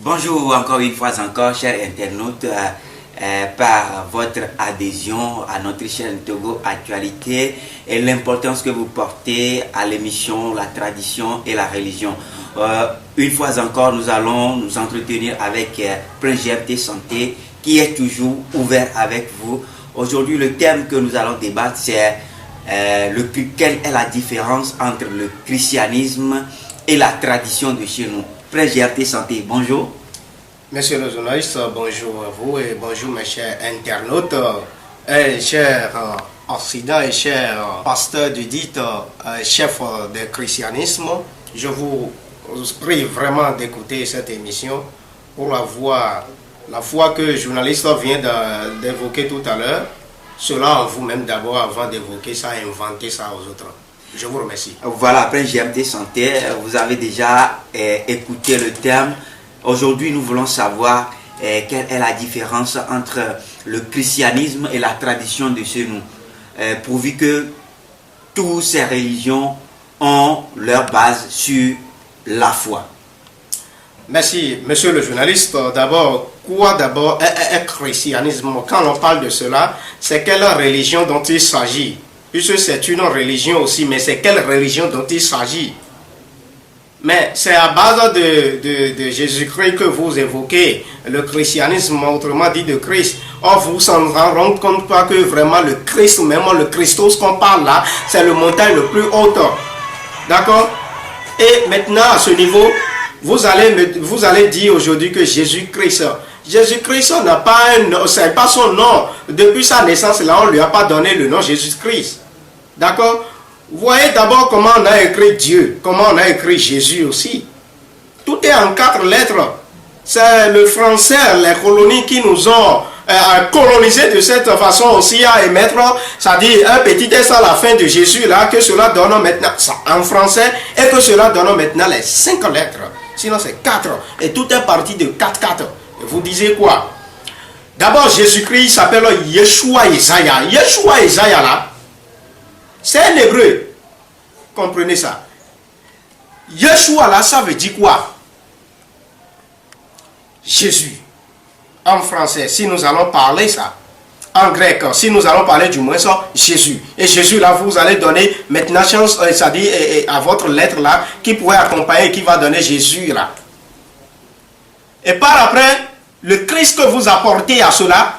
Bonjour encore une fois encore, chers internautes, par votre adhésion à notre chaîne Togo Actualité et l'importance que vous portez à l'émission La Tradition et la Religion. Une fois encore, nous allons nous entretenir avec Prince GMT Santé qui est toujours ouvert avec vous. Aujourd'hui, le thème que nous allons débattre, c'est quelle est la différence entre le christianisme et la tradition de chez nous. Prince GMT Santé, bonjour. Monsieur le journaliste, bonjour à vous et bonjour mes chers internautes, chers Occident et chers pasteurs du dit chef du christianisme. Je vous prie vraiment d'écouter cette émission pour la foi que le journaliste vient d'évoquer tout à l'heure. Cela en vous-même d'abord avant d'évoquer ça et inventer ça aux autres. Je vous remercie. Voilà, après GMT Santé, vous avez déjà écouté le thème. Aujourd'hui, nous voulons savoir quelle est la différence entre le christianisme et la tradition de chez nous. Pourvu que toutes ces religions ont leur base sur la foi. Merci, monsieur le journaliste. D'abord, quoi est christianisme? Quand on parle de cela, c'est quelle religion dont il s'agit? Puisque c'est une religion aussi, mais c'est quelle religion dont il s'agit? Mais c'est à base de Jésus-Christ que vous évoquez le christianisme, autrement dit de Christ. Or, vous s'en rendez compte pas que vraiment le Christ, même le Christos qu'on parle là, c'est le montagne le plus haut. D'accord? Et maintenant, à ce niveau, vous allez dire aujourd'hui que Jésus-Christ n'a pas c'est pas son nom. Depuis sa naissance, là, on ne lui a pas donné le nom Jésus-Christ. D'accord? Vous voyez d'abord comment on a écrit Dieu, comment on a écrit Jésus aussi. Tout est en 4 lettres. C'est le français, les colonies qui nous ont colonisé de cette façon aussi à émettre, c'est-à-dire un petit S à la fin de Jésus, là, que cela donne maintenant en français et que cela donne maintenant les 5 lettres. Sinon c'est 4. Et tout est parti de 4. Et vous disiez quoi? D'abord Jésus-Christ s'appelle Yeshua Isaiah. Yeshua Isaiah là, c'est un hébreu. Comprenez ça. Yeshua là, ça veut dire quoi? Jésus. En français, si nous allons parler ça. En grec, si nous allons parler du moins ça, Jésus. Et Jésus là, vous allez donner maintenant chance, c'est-à-dire à votre lettre là, qui pourrait accompagner, qui va donner Jésus là. Et par après, le Christ que vous apportez à cela,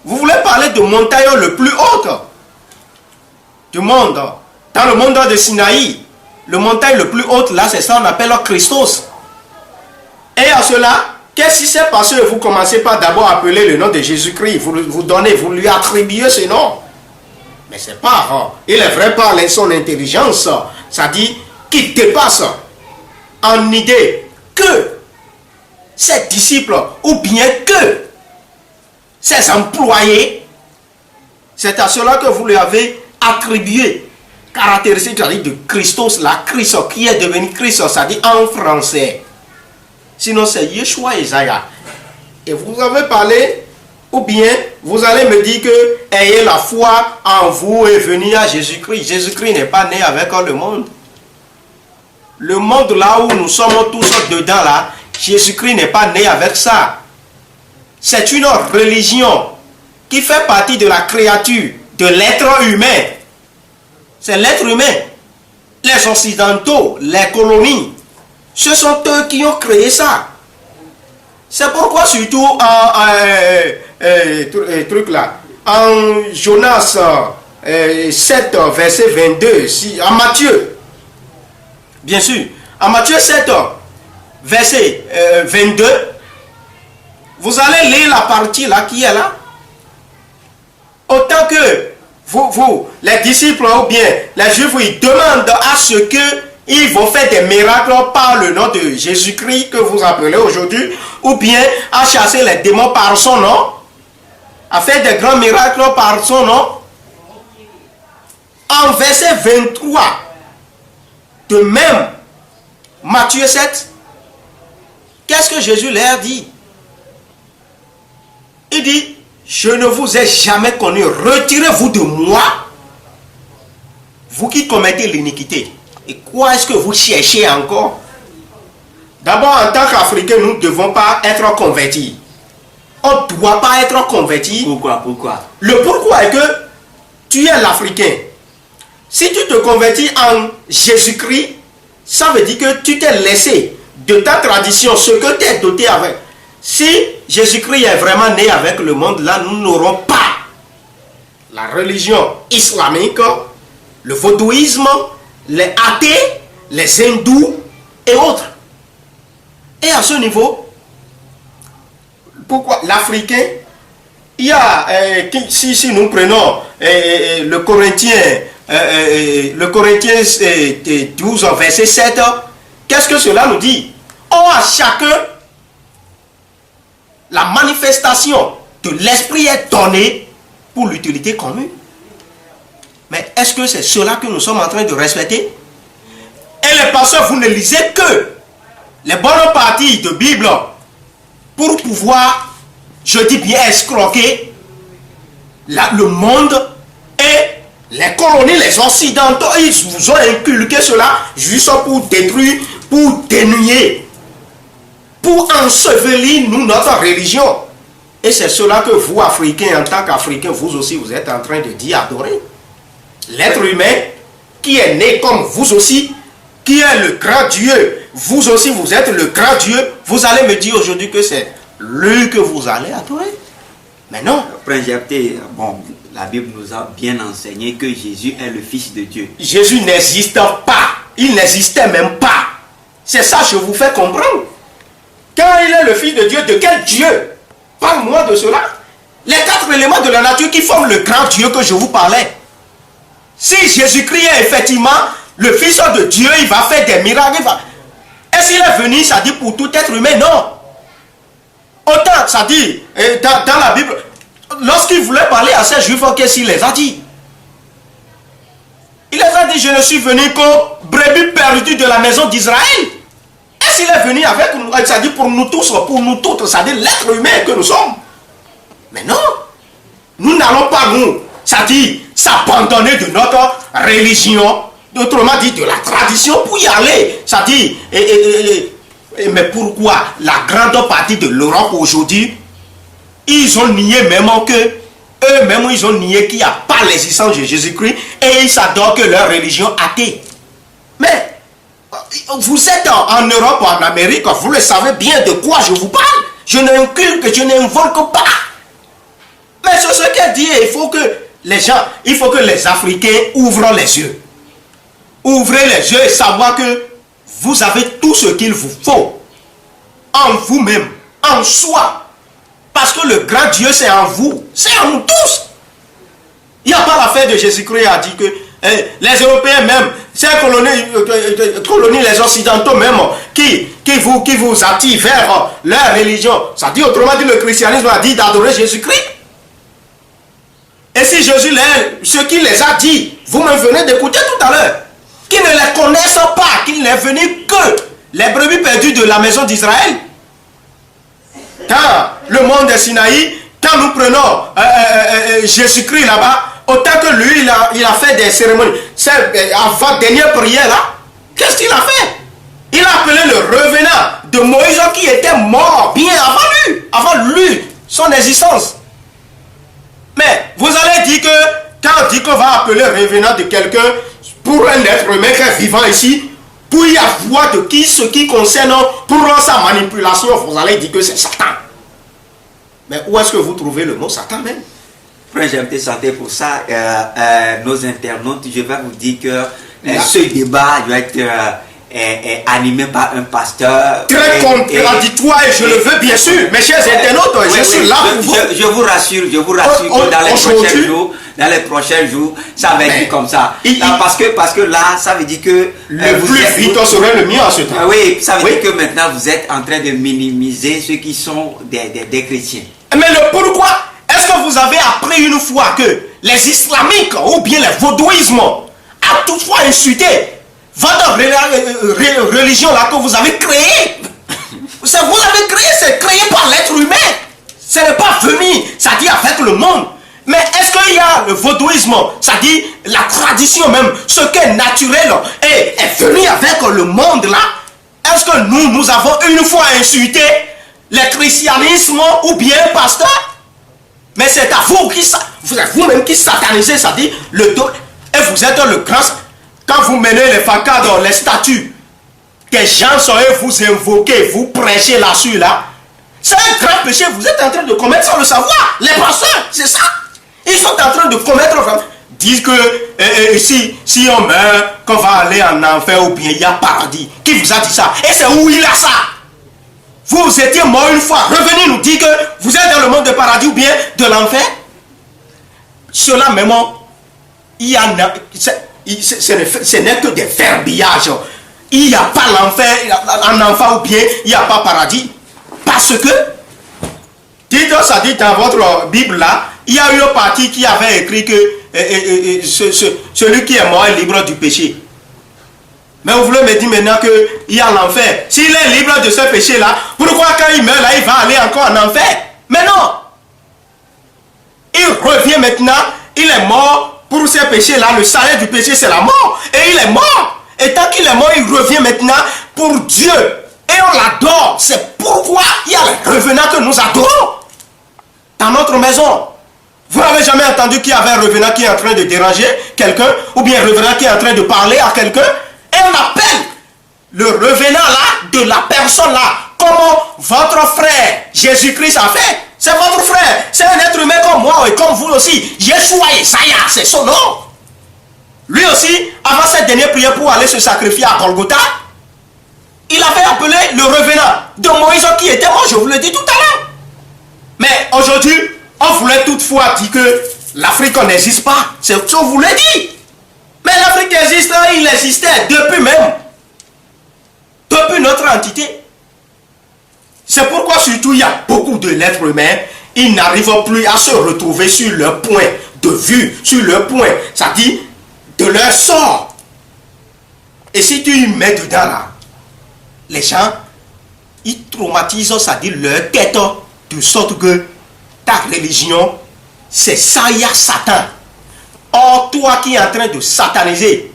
vous voulez parler de montagne le plus haute du monde, dans le monde de Sinaï, le montagne le plus haute là, c'est ça on appelle Christos. Et à cela, qu'est-ce qui s'est passé? Vous commencez par d'abord appeler le nom de Jésus-Christ, vous lui attribuez ce nom. Mais c'est pas, il est vrai par son intelligence, ça dit qu'il dépasse en idée que ses disciples ou bien que ses employés, c'est à cela que vous lui avez attribué, caractéristique de Christos, la Christ qui est devenu Christ, c'est-à-dire en français. Sinon c'est Yeshua Isaiah. Et vous avez parlé, ou bien vous allez me dire que ayez la foi en vous et venir à Jésus-Christ. Jésus-Christ n'est pas né avec le monde. Le monde là où nous sommes tous dedans là, Jésus-Christ n'est pas né avec ça. C'est une religion qui fait partie de la créature, de l'être humain. C'est l'être humain. Les Occidentaux, les colonies, ce sont eux qui ont créé ça. C'est pourquoi surtout en Jonas 7, verset 22, en Matthieu, bien sûr, en Matthieu 7, verset 22, vous allez lire la partie là qui est là. Autant que vous, les disciples ou bien les Juifs, ils demandent à ce qu'ils vont faire des miracles par le nom de Jésus-Christ que vous appelez aujourd'hui, ou bien à chasser les démons par son nom, à faire des grands miracles par son nom. En verset 23 de même Matthieu 7, qu'est-ce que Jésus leur dit? Il dit: je ne vous ai jamais connu, retirez-vous de moi, vous qui commettez l'iniquité. Et quoi est-ce que vous cherchez encore? D'abord, en tant qu'Africains, nous ne devons pas être convertis. On ne doit pas être converti. Pourquoi? Le pourquoi est que tu es l'Africain. Si tu te convertis en Jésus-Christ, ça veut dire que tu t'es laissé de ta tradition, ce que tu es doté avec. Si Jésus-Christ est vraiment né avec le monde, là, nous n'aurons pas la religion islamique, le vaudouisme, les athées, les hindous et autres. Et à ce niveau, pourquoi l'Africain, il y a, si nous prenons le Corinthiens 12, verset 7, qu'est-ce que cela nous dit? Oh, à chacun, la manifestation de l'esprit est donnée pour l'utilité commune. Mais est-ce que c'est cela que nous sommes en train de respecter? Et les pasteurs, vous ne lisez que les bonnes parties de Bible pour pouvoir, je dis bien, escroquer le monde et les colonies, les occidentaux. Ils vous ont inculqué cela juste pour détruire, pour dénuer, pour ensevelir nous, notre religion. Et c'est cela que vous, Africains, en tant qu'Africains, vous aussi, vous êtes en train de dire adorer. L'être humain qui est né comme vous aussi, qui est le grand Dieu, vous aussi vous êtes le grand Dieu, vous allez me dire aujourd'hui que c'est lui que vous allez adorer. Mais non. Bon, la Bible nous a bien enseigné que Jésus est le Fils de Dieu. Jésus n'existe pas. Il n'existait même pas. C'est ça que je vous fais comprendre. Quand il est le Fils de Dieu, de quel Dieu? Parle-moi de cela. Les 4 éléments de la nature qui forment le grand Dieu que je vous parlais. Si Jésus-Christ est effectivement le Fils de Dieu, il va faire des miracles. Est-ce qu'il est venu, ça dit, pour tout être humain? Non. Autant, ça dit, dans la Bible, lorsqu'il voulait parler à ces Juifs, qu'est-ce qu'il les a dit? Il les a dit, je ne suis venu qu'aux brebis perdues de la maison d'Israël. Est-ce qu'il est venu avec nous, ça dit, pour nous tous, pour nous toutes, ça dit, l'être humain que nous sommes? Mais non. Nous n'allons pas, nous, ça dit, s'abandonner de notre religion, autrement dit de la tradition pour y aller. Ça dit, mais pourquoi la grande partie de l'Europe aujourd'hui, ils ont nié même que, eux-mêmes ils ont nié qu'il n'y a pas l'existence de Jésus-Christ et ils s'adorent que leur religion athée. Mais vous êtes en Europe, en Amérique, vous le savez bien de quoi je vous parle. Je n'inculque, je n'invoque pas. Mais c'est ce qu'elle dit, il faut que les Africains ouvrent les yeux. Ouvrez les yeux et savoir que vous avez tout ce qu'il vous faut. En vous-même, en soi. Parce que le grand Dieu, c'est en vous. C'est en nous tous. Il n'y a pas l'affaire de Jésus-Christ a dit que les Européens même, ces colonies, les Occidentaux même, qui vous attirent vers leur religion. Ça dit autrement dit, le christianisme a dit d'adorer Jésus-Christ. Et si Jésus, ce qu'il les a dit, vous me venez d'écouter tout à l'heure, qui ne les connaissent pas, qu'il n'est venu que les brebis perdues de la maison d'Israël. Quand le monde de Sinaï, quand nous prenons Jésus-Christ là-bas, autant que lui, il a fait des cérémonies. Avant dernière prière là, qu'est-ce qu'il a fait? Il a appelé le revenant de Moïse qui était mort bien avant lui, son existence. Mais vous allez dire que quand on dit qu'on va appeler revenant de quelqu'un pour un être humain qui est vivant ici, pour y avoir de ce qui concerne pour sa manipulation, vous allez dire que c'est Satan. Mais où est-ce que vous trouvez le mot Satan même? Frère, j'aime te santé pour ça. Nos internautes, je vais vous dire que ce débat doit être animé par un pasteur. Très contradictoire et je le veux bien sûr. Mes chers internautes, je suis là pour vous. Je vous rassure que dans les prochains jours, ça va être comme ça. Parce que là, ça veut dire que le plus vite serait le mieux en ce temps. Oui, ça veut dire que maintenant vous êtes en train de minimiser ceux qui sont des chrétiens. Mais le pourquoi? Est-ce que vous avez appris une fois que les islamiques ou bien les vaudouismes ont toutefois insulté votre religion là que vous avez créée? Vous avez créé, c'est créé par l'être humain. Ce n'est pas venu, ça dit avec le monde. Mais est-ce qu'il y a le vaudouisme, ça dit la tradition même, ce qui est naturel et est venu avec le monde là? est-ce que nous avons une fois insulté le christianisme ou bien pasteur? Mais c'est à vous vous-même qui satanisez, ça dit, le dos. Et vous êtes le grand. Quand vous menez les facades, les statues, des gens sont vous invoquer, vous prêchez là-dessus, là. C'est un grand péché, vous êtes en train de commettre sans le savoir. Les pasteurs, c'est ça. Ils sont en train de commettre, disent que si on meurt, qu'on va aller en enfer ou bien il y a paradis. Qui vous a dit ça? Et c'est où il a ça? Vous étiez mort une fois, revenez nous dire que vous êtes dans le monde de paradis ou bien de l'enfer. Cela même, ce n'est que des verbiages. Il n'y a pas l'enfer, en enfer ou bien il n'y a pas paradis. Parce que, ça dit dans votre Bible là, il y a une partie qui avait écrit que celui qui est mort est libre du péché. Mais vous voulez me dire maintenant qu'il y a l'enfer. S'il est libre de ce péché-là, pourquoi quand il meurt là, il va aller encore en enfer? Mais non! Il revient maintenant, il est mort pour ce péché-là. Le salaire du péché, c'est la mort. Et il est mort. Et tant qu'il est mort, il revient maintenant pour Dieu. Et on l'adore. C'est pourquoi il y a les revenants que nous adorons dans notre maison. Vous n'avez jamais entendu qu'il y avait un revenant qui est en train de déranger quelqu'un, ou bien un revenant qui est en train de parler à quelqu'un? Et on appelle le revenant là, de la personne là, comment votre frère Jésus-Christ a fait. C'est votre frère, c'est un être humain comme moi et comme vous aussi. Yeshua Isaiah, c'est son nom. Lui aussi, avant cette dernière prière pour aller se sacrifier à Golgotha, il avait appelé le revenant de Moïse qui était mort, je vous l'ai dit tout à l'heure. Mais aujourd'hui, on voulait toutefois dire que l'Afrique n'existe pas. C'est ce qu'on voulait dire. Mais l'Afrique existe, il existait depuis même. Depuis notre entité. C'est pourquoi surtout il y a beaucoup de l'être humain, ils n'arrivent plus à se retrouver sur leur point de vue, sur leur point, ça dit, de leur sort. Et si tu y mets dedans là, les gens, ils traumatisent, ça dit, leur tête, de sorte que ta religion, c'est ça, il y a Satan. Or, toi qui es en train de sataniser,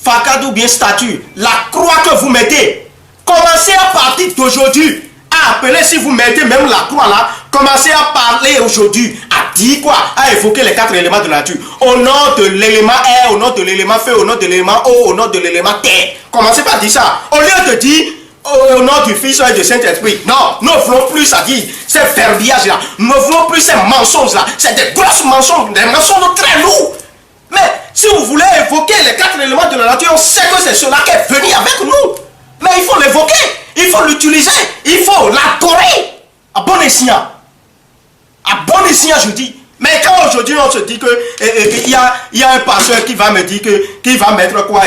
facade ou bien statue, la croix que vous mettez, commencez à partir d'aujourd'hui à appeler, si vous mettez même la croix là, commencez à parler aujourd'hui, à dire quoi? À évoquer les 4 éléments de la nature. Au nom de l'élément air, au nom de l'élément feu, au nom de l'élément eau, au nom de l'élément terre. Commencez par dire ça. Au lieu de dire au nom du Fils et du Saint-Esprit. Non, nous ne voulons plus ça dire, ces verbiages là. Nous ne voulons plus ces mensonges là. C'est des grosses mensonges, des mensonges très lourds. Mais si vous voulez évoquer les 4 éléments de la nature, on sait que c'est cela qui est venu avec nous. Mais il faut l'évoquer, il faut l'utiliser, il faut l'adorer. À bon escient. À bon escient, je dis. Mais quand aujourd'hui on se dit qu'il y a un pasteur qui va me dire qu'il va mettre quoi?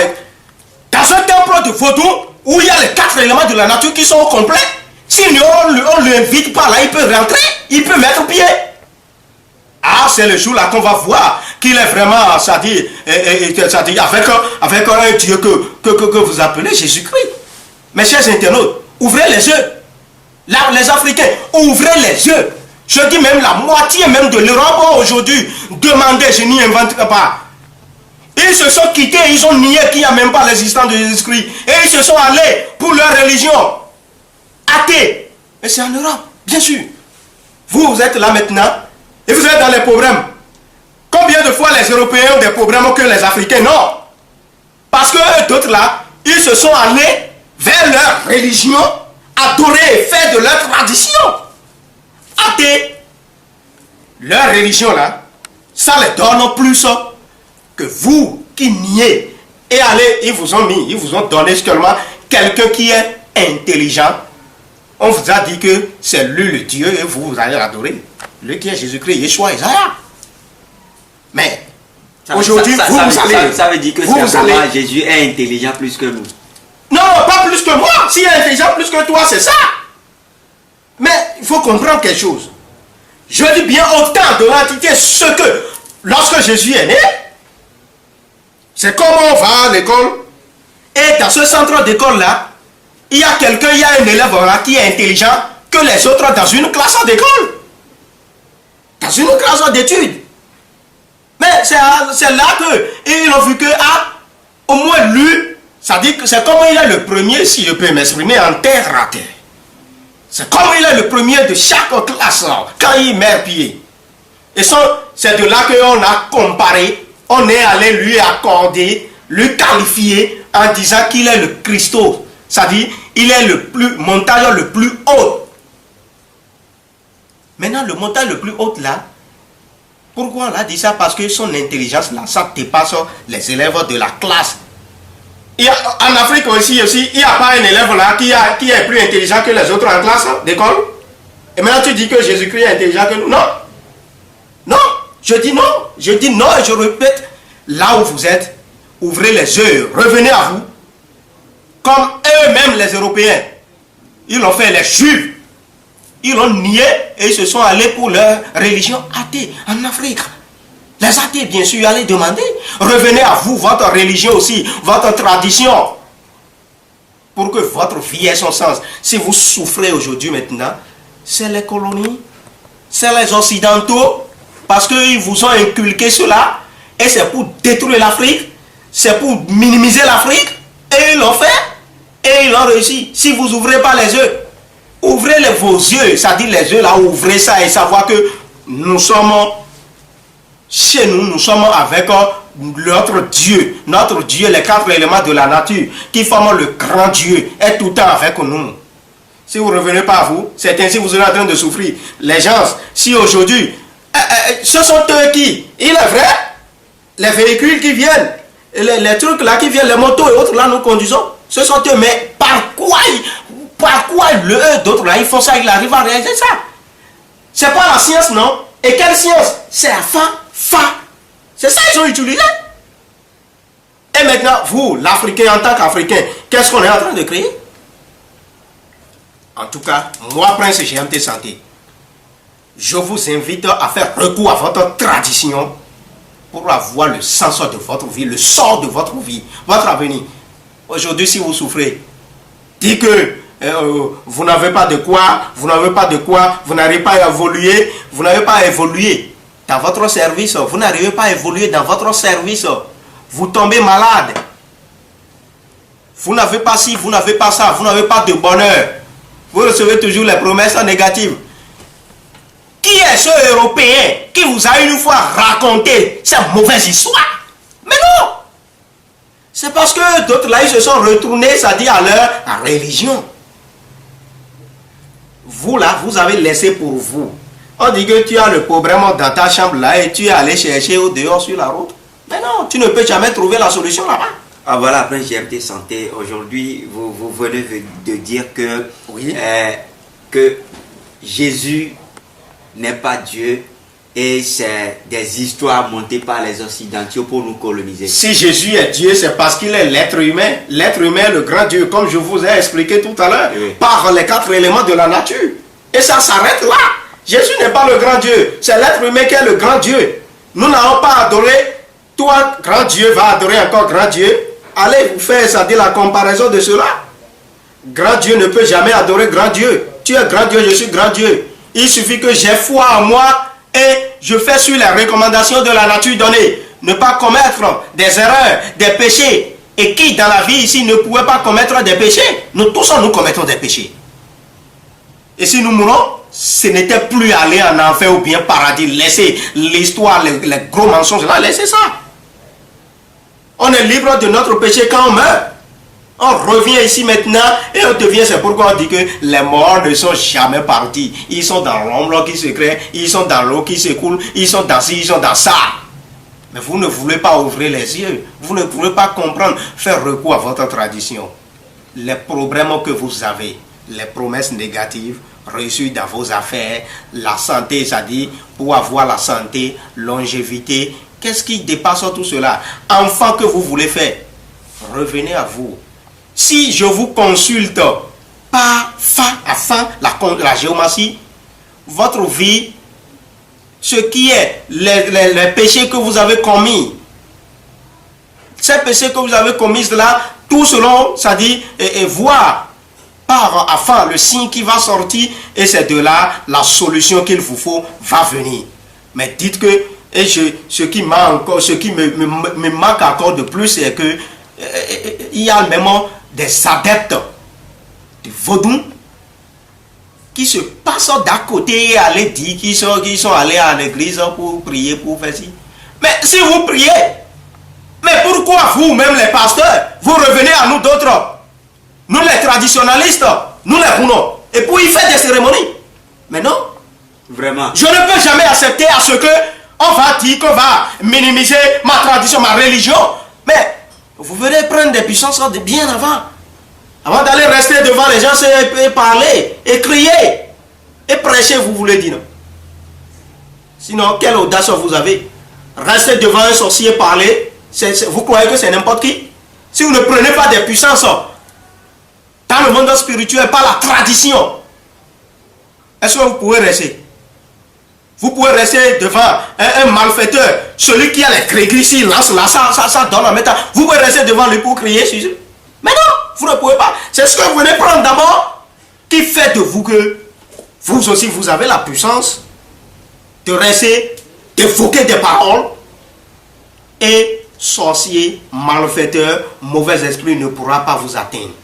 Dans un temple de photo où il y a les 4 éléments de la nature qui sont au complet, si on ne l'invite pas là, il peut rentrer, il peut mettre pied. Ah, c'est le jour là qu'on va voir qu'il est vraiment, ça dit, avec un Dieu que vous appelez Jésus-Christ. Mes chers internautes, ouvrez les yeux. Là, les Africains, ouvrez les yeux. Je dis même la moitié même de l'Europe aujourd'hui, demandez, je n'y inventerai pas. Ils se sont quittés, ils ont nié qu'il n'y a même pas l'existence de Jésus-Christ. Et ils se sont allés pour leur religion. Athée. Mais c'est en Europe, bien sûr. Vous êtes là maintenant, et vous êtes dans les problèmes. Combien de fois les Européens ont des problèmes que les Africains? Non. Parce que d'autres là, ils se sont allés vers leur religion, adorer et faire de leur tradition. Athée. Leur religion là, ça les donne plus que vous qui niez. Et allez, ils vous ont donné seulement quelqu'un qui est intelligent. On vous a dit que c'est lui le Dieu et vous allez l'adorer. Lui qui est Jésus-Christ, Yeshua, Isaiah. Mais aujourd'hui, ça veut dire que Jésus est intelligent plus que nous. Non, pas plus que moi. S'il est intelligent plus que toi, c'est ça. Mais il faut comprendre quelque chose. Je dis bien autant de l'entité ce que, lorsque Jésus est né, c'est comme on va à l'école, et dans ce centre d'école là, il y a quelqu'un, il y a un élève là qui est intelligent que les autres dans une classe d'école. Dans une classe d'études. Mais c'est là qu'ils ont vu que, au moins lui, Ça dit que c'est comme il est le premier, si je peux m'exprimer, en terre à terre. C'est comme il est le premier de chaque classe quand il met pied. Et c'est de là qu'on a comparé, on est allé lui accorder, lui qualifier en disant qu'il est le Christos. C'est-à-dire, il est le montagne le plus haut. Maintenant, le montagne le plus haut là, pourquoi on a dit ça? Parce que son intelligence là, ça dépasse les élèves de la classe. En Afrique aussi, il n'y a pas un élève là qui est plus intelligent que les autres en classe d'école. Et maintenant tu dis que Jésus-Christ est intelligent que nous. Non. Non. Je dis non. Je dis non et je répète. Là où vous êtes, ouvrez les yeux. Revenez à vous. Comme eux-mêmes les Européens. Ils l'ont fait, les Juifs. Ils l'ont nié et ils se sont allés pour leur religion athée en Afrique. Les athées, bien sûr, allez demander. Revenez à vous, votre religion aussi, votre tradition. Pour que votre vie ait son sens. Si vous souffrez aujourd'hui maintenant, c'est les colonies, c'est les Occidentaux, parce qu'ils vous ont inculqué cela, et c'est pour détruire l'Afrique, c'est pour minimiser l'Afrique, et ils l'ont fait, et ils l'ont réussi. Si vous n'ouvrez pas les yeux, ouvrez vos yeux, c'est-à-dire les yeux là, ouvrez ça et savoir que nous sommes... Chez nous, nous sommes avec notre Dieu, les 4 éléments de la nature, qui forment le grand Dieu, est tout le temps avec nous. Si vous ne revenez pas à vous, c'est ainsi que vous êtes en train de souffrir. Les gens, si aujourd'hui, ce sont eux qui, il est vrai, les véhicules qui viennent, les trucs là qui viennent, les motos et autres là, nous conduisons, ce sont eux, mais par quoi d'autres là, ils font ça, ils arrivent à réaliser ça? C'est pas la science, non? Et quelle science? C'est la fin. C'est ça qu'ils ont utilisé. Et maintenant, vous, l'Africain, en tant qu'Africain, qu'est-ce qu'on est en train de créer? En tout cas, moi, Prince GMT Santé, je vous invite à faire recours à votre tradition pour avoir le sens de votre vie, le sort de votre vie, votre avenir. Aujourd'hui, si vous souffrez, dites que vous n'avez pas de quoi, vous n'arrivez pas à évoluer, vous n'avez pas à évoluer dans votre service, vous n'arrivez pas à évoluer dans votre service, vous tombez malade, vous n'avez pas ci, vous n'avez pas ça, vous n'avez pas de bonheur, vous recevez toujours les promesses négatives. Qui est ce Européen qui vous a une fois raconté cette mauvaise histoire? Mais non! C'est parce que d'autres là, ils se sont retournés, c'est-à-dire à leur religion. Vous là, vous avez laissé pour vous. On dit que tu as le problème dans ta chambre là et tu es allé chercher au dehors sur la route. Mais non, tu ne peux jamais trouver la solution là-bas. Ah voilà, après GMT Santé, aujourd'hui, vous venez de dire que, oui. Que Jésus n'est pas Dieu et c'est des histoires montées par les Occidentaux pour nous coloniser. Si Jésus est Dieu, c'est parce qu'il est l'être humain. L'être humain est le grand Dieu, comme je vous ai expliqué tout à l'heure, oui. Par les 4 éléments de la nature. Et ça s'arrête là. Jésus n'est pas le grand Dieu, c'est l'être humain qui est le grand Dieu. Nous n'avons pas adoré, toi, grand Dieu, va adorer encore grand Dieu. Allez vous faire, ça dit la comparaison de cela. Grand Dieu ne peut jamais adorer grand Dieu. Tu es grand Dieu, je suis grand Dieu. Il suffit que j'ai foi en moi et je fais sur les recommandations de la nature donnée. Ne pas commettre des erreurs, des péchés. Et qui dans la vie ici ne pouvait pas commettre des péchés? Nous tous, nous commettons des péchés. Et si nous mourons, ce n'était plus aller en enfer ou bien paradis. Laissez l'histoire, les gros mensonges là, laissez ça. On est libre de notre péché quand on meurt. On revient ici maintenant et on devient, c'est pourquoi on dit que les morts ne sont jamais partis. Ils sont dans l'ombre qui se crée, ils sont dans l'eau qui se coule, ils sont dans ci, ils sont dans ça. Mais vous ne voulez pas ouvrir les yeux, vous ne voulez pas comprendre, faire recours à votre tradition. Les problèmes que vous avez, les promesses négatives, reçues dans vos affaires, la santé, c'est-à-dire pour avoir la santé, longévité, qu'est-ce qui dépasse tout cela? Enfant que vous voulez faire, revenez à vous. Si je vous consulte par fin à fin la géomancie, votre vie, ce qui est les péchés que vous avez commis, ces péchés que vous avez commis là, tout selon, ça dit, et voir par à fin le signe qui va sortir, et c'est de là la solution qu'il vous faut va venir. Mais dites que, et ce qui me manque encore de plus, c'est que il y a même des adeptes de vaudou qui se passent d'à côté et aller dire qu'ils sont allés à l'église pour prier, pour faire ci. Mais si vous priez, mais pourquoi vous, même les pasteurs, vous revenez à nous d'autres, nous les traditionnalistes, nous les bounons, et pour y faire des cérémonies? Mais non. Vraiment. Je ne peux jamais accepter à ce que on va dire qu'on va minimiser ma tradition, ma religion. Mais vous venez prendre des puissances de bien avant d'aller rester devant les gens et parler, et crier, et prêcher, vous voulez dire non. Sinon, quelle audace vous avez? Rester devant un sorcier et parler, vous croyez que c'est n'importe qui? Si vous ne prenez pas des puissances dans le monde spirituel, par la tradition, est-ce que vous pouvez rester? Vous pouvez rester devant un malfaiteur, celui qui a les crégris, s'il lance là, ça donne en métal. Vous pouvez rester devant lui pour crier sur lui. Mais non, vous ne pouvez pas. C'est ce que vous venez prendre d'abord qui fait de vous que vous aussi, vous avez la puissance de rester, d'évoquer des paroles, et sorcier, malfaiteur, mauvais esprit ne pourra pas vous atteindre.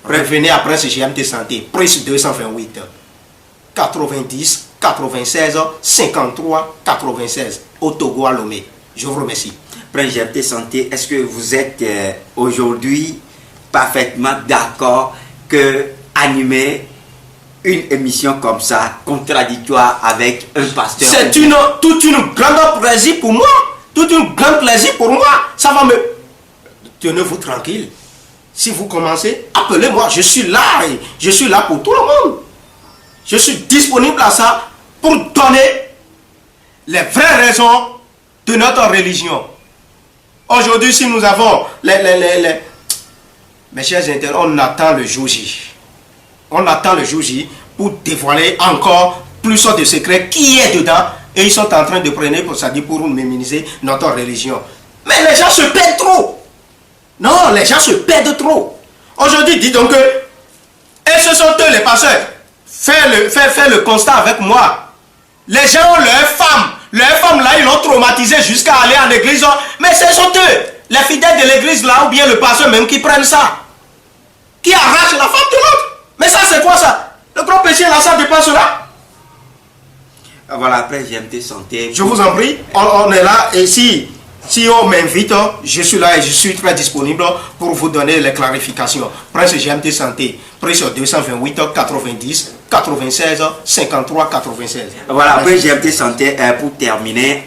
Revenez après ce GMT Santé, prise 228, 90, 96, 53, 96, au Togo à Lomé. Je vous remercie. Prince GMT Santé, est-ce que vous êtes aujourd'hui parfaitement d'accord que animer une émission comme ça, contradictoire avec un pasteur? C'est toute une grande plaisir pour moi. Tout un grand plaisir pour moi. Ça va me... Tenez-vous tranquille. Si vous commencez, appelez-moi. Je suis là pour tout le monde. Je suis disponible à ça pour donner les vraies raisons de notre religion. Aujourd'hui, si nous avons mes chers internautes, on attend le jour J. On attend le jour J pour dévoiler encore plus de secrets qui est dedans. Et ils sont en train de prendre pour ça dit pour minimiser notre religion. Mais les gens se perdent trop. Non, les gens se perdent trop. Aujourd'hui, dis donc que, et ce sont eux les pasteurs. Fais le constat avec moi. Les gens ont leurs femmes là, ils l'ont traumatisé jusqu'à aller en église. Mais ce sont eux, les fidèles de l'église là, ou bien le pasteur même qui prennent ça. Qui arrachent la femme de l'autre. Mais ça c'est quoi ça? Le grand péché là, ça dépasse cela. Voilà, après GMT Santé. Je vous en prie, on est là et si on m'invite, je suis là et je suis très disponible pour vous donner les clarifications. Prince GMT Santé, prise 228, 90, 96, 53, 96. Voilà, après GMT Santé, pour terminer,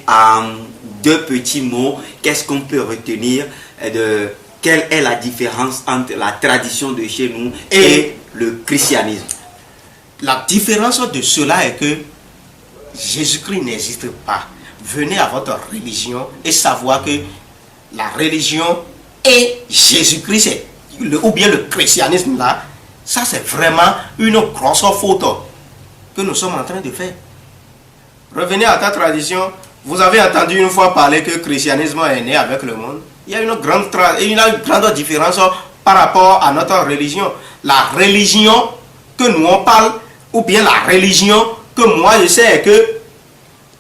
deux petits mots, qu'est-ce qu'on peut retenir de quelle est la différence entre la tradition de chez nous et le christianisme? La différence de cela est que Jésus-Christ n'existe pas. Venez à votre religion et savoir que la religion et Jésus-Christ, ou bien le christianisme là, ça c'est vraiment une grosse faute que nous sommes en train de faire. Revenez à ta tradition. Vous avez entendu une fois parler que le christianisme est né avec le monde. Il y a une grande différence par rapport à notre religion. La religion que nous on parle, ou bien la religion que moi je sais que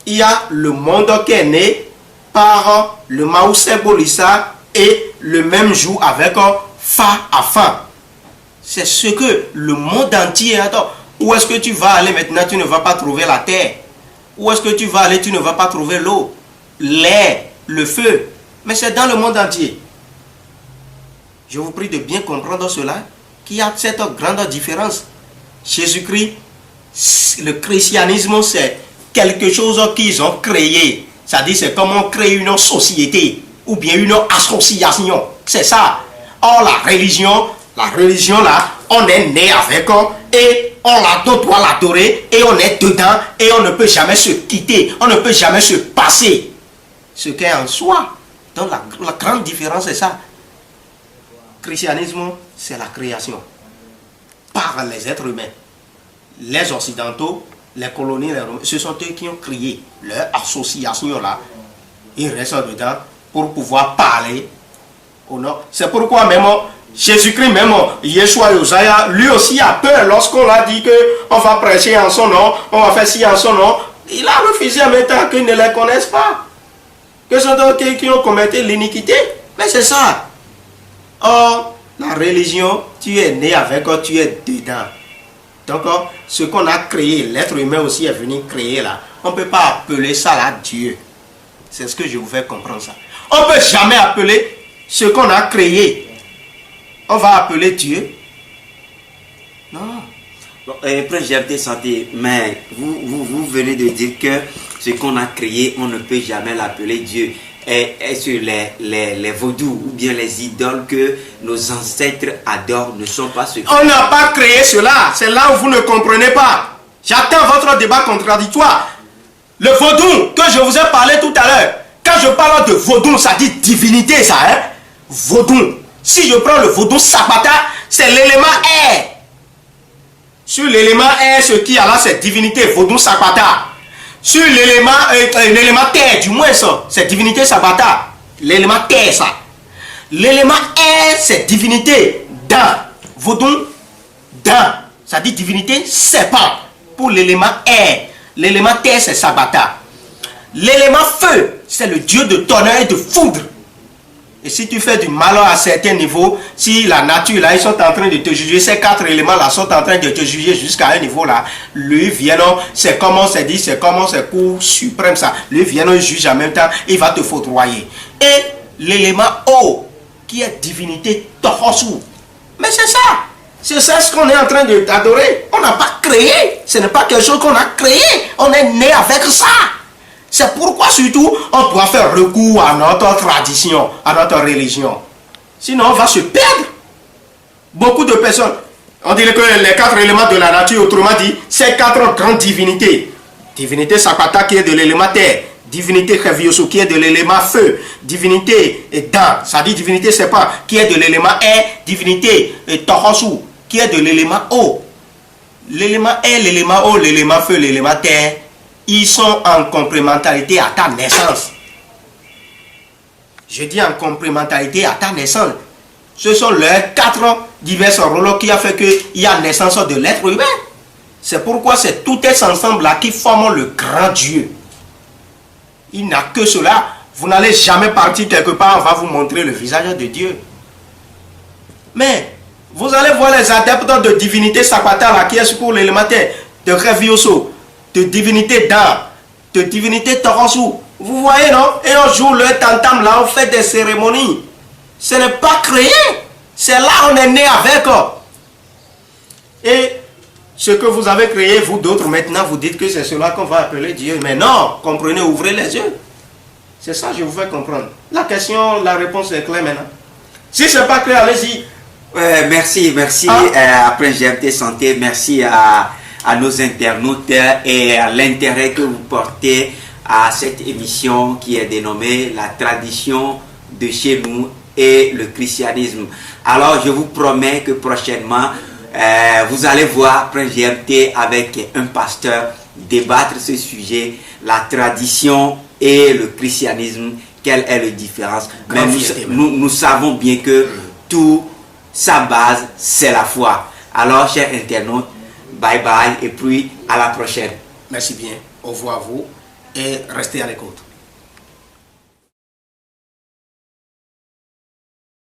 il y a le monde qui est né par le Maoussé Bolissa et le même jour avec Fa à Fa. C'est ce que le monde entier attend. Où est-ce que tu vas aller maintenant? Tu ne vas pas trouver la terre. Où est-ce que tu vas aller? Tu ne vas pas trouver l'eau, l'air, le feu. Mais c'est dans le monde entier. Je vous prie de bien comprendre cela, qu'il y a cette grande différence. Jésus-Christ, le christianisme, c'est quelque chose qu'ils ont créé. C'est-à-dire, c'est comme on crée une société ou bien une association. C'est ça. Or, la religion là, on est né avec et on doit l'adorer et on est dedans et on ne peut jamais se quitter. On ne peut jamais se passer. Ce qu'est en soi. Donc, la grande différence, c'est ça. Le christianisme, c'est la création par les êtres humains. Les Occidentaux, les colonies, les Romains, ce sont eux qui ont créé leur association là. Ils restent dedans pour pouvoir parler au nom. C'est pourquoi même Jésus-Christ, même Yeshua Yosaya, lui aussi a peur lorsqu'on l'a dit qu'on va prêcher en son nom, on va faire ci en son nom. Il a refusé en même temps qu'ils ne les connaissent pas. Que ce sont eux qui ont commis l'iniquité. Mais c'est ça. Or, la religion, tu es né avec, tu es dedans. Donc, ce qu'on a créé, l'être humain aussi est venu créer là. On ne peut pas appeler ça là Dieu. C'est ce que je vous fais comprendre ça. On ne peut jamais appeler ce qu'on a créé. On va appeler Dieu. Non. Bon, Prince GMT Santé, mais vous venez de dire que ce qu'on a créé, on ne peut jamais l'appeler Dieu. Est-ce que les vaudous ou bien les idoles que nos ancêtres adorent ne sont pas ceux qui... On n'a pas créé cela. C'est là où vous ne comprenez pas. J'attends votre débat contradictoire. Le vaudou que je vous ai parlé tout à l'heure, quand je parle de vaudou, ça dit divinité, ça, hein? Vaudou. Si je prends le vaudou Sabata, c'est l'élément air. Sur l'élément air, ce qui a là, c'est divinité, vaudou Sabata. Sur l'élément terre, du moins ça, c'est divinité Sabata. L'élément terre, ça. L'élément air, c'est divinité Dan. Vaudou Dan. Ça dit divinité serpent. Pour l'élément air. L'élément terre, c'est Sabata. L'élément feu, c'est le dieu de tonnerre et de foudre. Et si tu fais du malheur à certains niveaux, si la nature là, ils sont en train de te juger, ces 4 éléments là sont en train de te juger jusqu'à un niveau là, lui vient, c'est comme on s'est dit, c'est comme on s'est cour suprême ça, lui vient, juge en même temps, il va te foudroyer. Et l'élément eau, qui est divinité Tohosu. Mais c'est ça ce qu'on est en train d'adorer. On n'a pas créé, ce n'est pas quelque chose qu'on a créé, on est né avec ça. C'est pourquoi surtout on doit faire recours à notre tradition, à notre religion. Sinon on va se perdre. Beaucoup de personnes, on dirait que les 4 éléments de la nature, autrement dit, ces 4 grandes divinités. Divinité Sapata qui est de l'élément terre, divinité Kevioso qui est de l'élément feu, divinité Dan, ça dit divinité Sepa qui est de l'élément air, divinité Tohosu qui est de l'élément eau. L'élément air, l'élément eau, l'élément feu, l'élément terre, ils sont en complémentarité à ta naissance. Je dis en complémentarité à ta naissance. Ce sont les 4 divers rôles qui a fait qu'il y a naissance de l'être humain. C'est pourquoi c'est tout ensemble là qui forment le grand Dieu. Il n'a que cela. Vous n'allez jamais partir quelque part, on va vous montrer le visage de Dieu. Mais vous allez voir les adeptes de divinité Sapata là, qui est pour l'élémentaire, de Revioso, de divinité Dan, de divinité Tohosu. Vous voyez, non? Et on joue le tantam là, on fait des cérémonies. Ce n'est pas créé. C'est là on est né avec. Et ce que vous avez créé, vous d'autres, maintenant, vous dites que c'est cela qu'on va appeler Dieu. Mais non, comprenez, ouvrez les yeux. C'est ça que je vous fais comprendre. La question, la réponse est claire maintenant. Si ce n'est pas clair, allez-y. Merci à Prince GMT Santé, merci à nos internautes et à l'intérêt que vous portez à cette émission qui est dénommée La tradition de chez nous et le christianisme. Alors je vous promets que prochainement vous allez voir Prince GMT avec un pasteur débattre ce sujet, la tradition et le christianisme, quelle est la différence. Mais nous savons bien que tout sa base c'est la foi. Alors chers internautes, bye bye et puis à la prochaine. Merci bien. Au revoir à vous et restez à l'écoute.